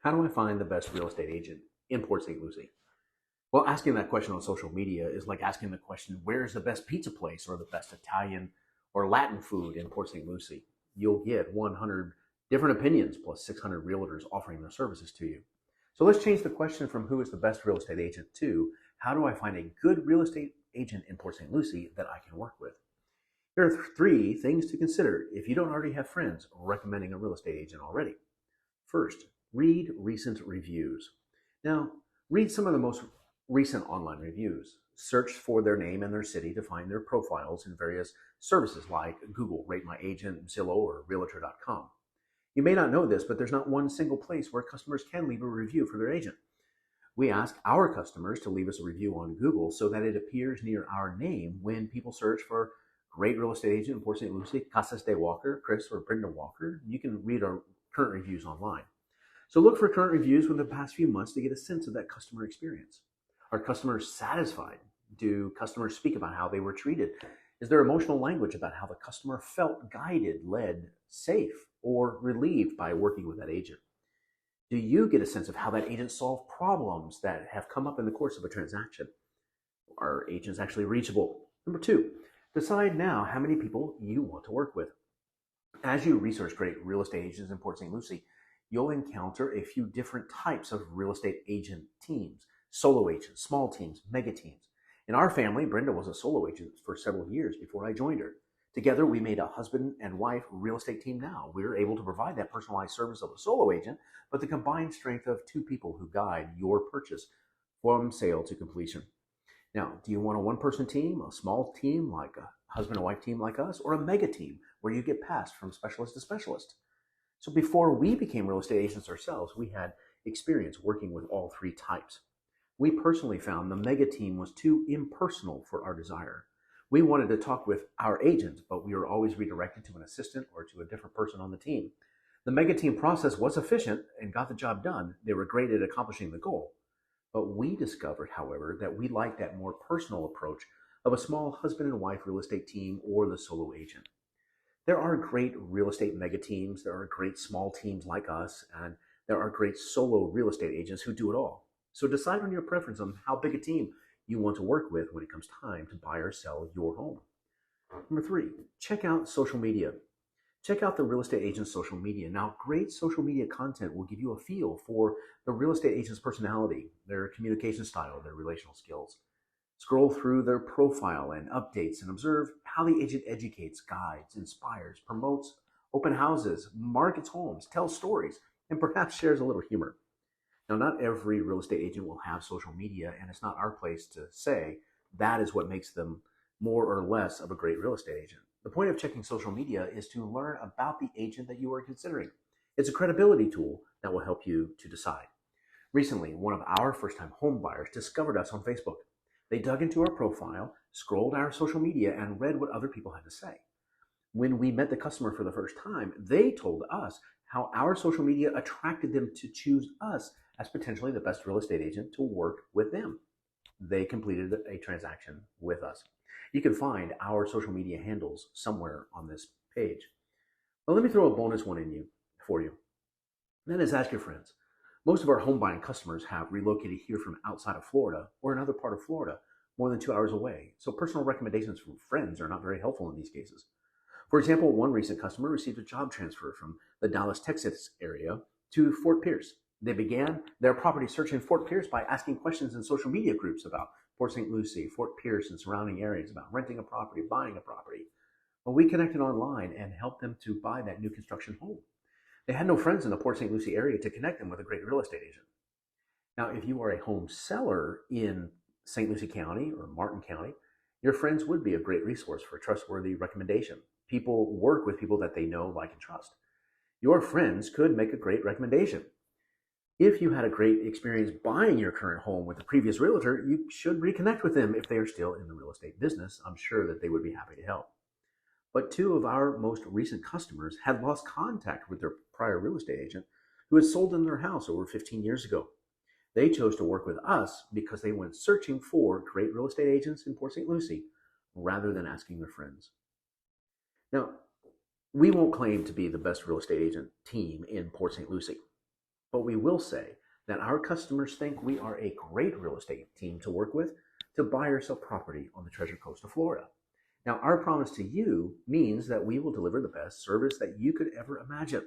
How do I find the best real estate agent in Port St. Lucie? Well, asking that question on social media is like asking the question, where's the best pizza place or the best Italian or Latin food in Port St. Lucie? You'll get 100 different opinions plus 600 realtors offering their services to you. So let's change the question from who is the best real estate agent to how do I find a good real estate agent in Port St. Lucie that I can work with? Here are three things to consider if you don't already have friends recommending a real estate agent already. First, read recent reviews. Now, read some of the most recent online reviews. Search for their name and their city to find their profiles in various services like Google, Rate My Agent, Zillow, or Realtor.com. You may not know this, but there's not one single place where customers can leave a review for their agent. We ask our customers to leave us a review on Google so that it appears near our name when people search for great real estate agent in Port St. Lucie, Casas De Walker, Chris or Brenda Walker. You can read our current reviews online. So look for current reviews within the past few months to get a sense of that customer experience. Are customers satisfied? Do customers speak about how they were treated? Is there emotional language about how the customer felt guided, led, safe, or relieved by working with that agent? Do you get a sense of how that agent solved problems that have come up in the course of a transaction? Are agents actually reachable? Number two, decide now how many people you want to work with. As you research great real estate agents in Port St. Lucie, you'll encounter a few different types of real estate agent teams: solo agents, small teams, mega teams. In our family, Brenda was a solo agent for several years before I joined her. Together, we made a husband and wife real estate team now. We're able to provide that personalized service of a solo agent, but the combined strength of two people who guide your purchase from sale to completion. Now, do you want a one-person team, a small team like a husband and wife team like us, or a mega team where you get passed from specialist to specialist? So before we became real estate agents ourselves, we had experience working with all three types. We personally found the mega team was too impersonal for our desire. We wanted to talk with our agent, but we were always redirected to an assistant or to a different person on the team. The mega team process was efficient and got the job done. They were great at accomplishing the goal. But we discovered, however, that we liked that more personal approach of a small husband and wife real estate team or the solo agent. There are great real estate mega teams, there are great small teams like us, and there are great solo real estate agents who do it all. So decide on your preference on how big a team you want to work with when it comes time to buy or sell your home. Number three, check out social media. Check out the real estate agent's social media. Now, great social media content will give you a feel for the real estate agent's personality, their communication style, their relational skills. Scroll through their profile and updates and observe how the agent educates, guides, inspires, promotes open houses, markets homes, tells stories, and perhaps shares a little humor. Now, not every real estate agent will have social media, and it's not our place to say that is what makes them more or less of a great real estate agent. The point of checking social media is to learn about the agent that you are considering. It's a credibility tool that will help you to decide. Recently, one of our first-time home buyers discovered us on Facebook. They dug into our profile, scrolled our social media, and read what other people had to say. When we met the customer for the first time, they told us how our social media attracted them to choose us as potentially the best real estate agent to work with them. They completed a transaction with us. You can find our social media handles somewhere on this page. Well, let me throw a bonus one in you for you. And that is ask your friends. Most of our home buying customers have relocated here from outside of Florida or another part of Florida, more than 2 hours away. So personal recommendations from friends are not very helpful in these cases. For example, one recent customer received a job transfer from the Dallas, Texas area to Fort Pierce. They began their property search in Fort Pierce by asking questions in social media groups about Port St. Lucie, Fort Pierce, and surrounding areas about renting a property, buying a property. Well, we connected online and helped them to buy that new construction home. They had no friends in the Port St. Lucie area to connect them with a great real estate agent. Now, if you are a home seller in St. Lucie County or Martin County, your friends would be a great resource for a trustworthy recommendation. People work with people that they know, like, and trust. Your friends could make a great recommendation. If you had a great experience buying your current home with a previous realtor, you should reconnect with them if they are still in the real estate business. I'm sure that they would be happy to help. But two of our most recent customers had lost contact with their prior real estate agent who had sold them their house over 15 years ago. They chose to work with us because they went searching for great real estate agents in Port St. Lucie rather than asking their friends. Now, we won't claim to be the best real estate agent team in Port St. Lucie. But we will say that our customers think we are a great real estate team to work with to buy or sell property on the Treasure Coast of Florida. Now, our promise to you means that we will deliver the best service that you could ever imagine.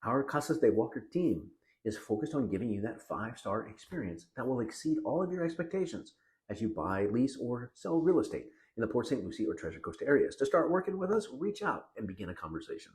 Our Casas De Walkers team is focused on giving you that five-star experience that will exceed all of your expectations as you buy, lease, or sell real estate in the Port St. Lucie or Treasure Coast areas. To start working with us, reach out and begin a conversation.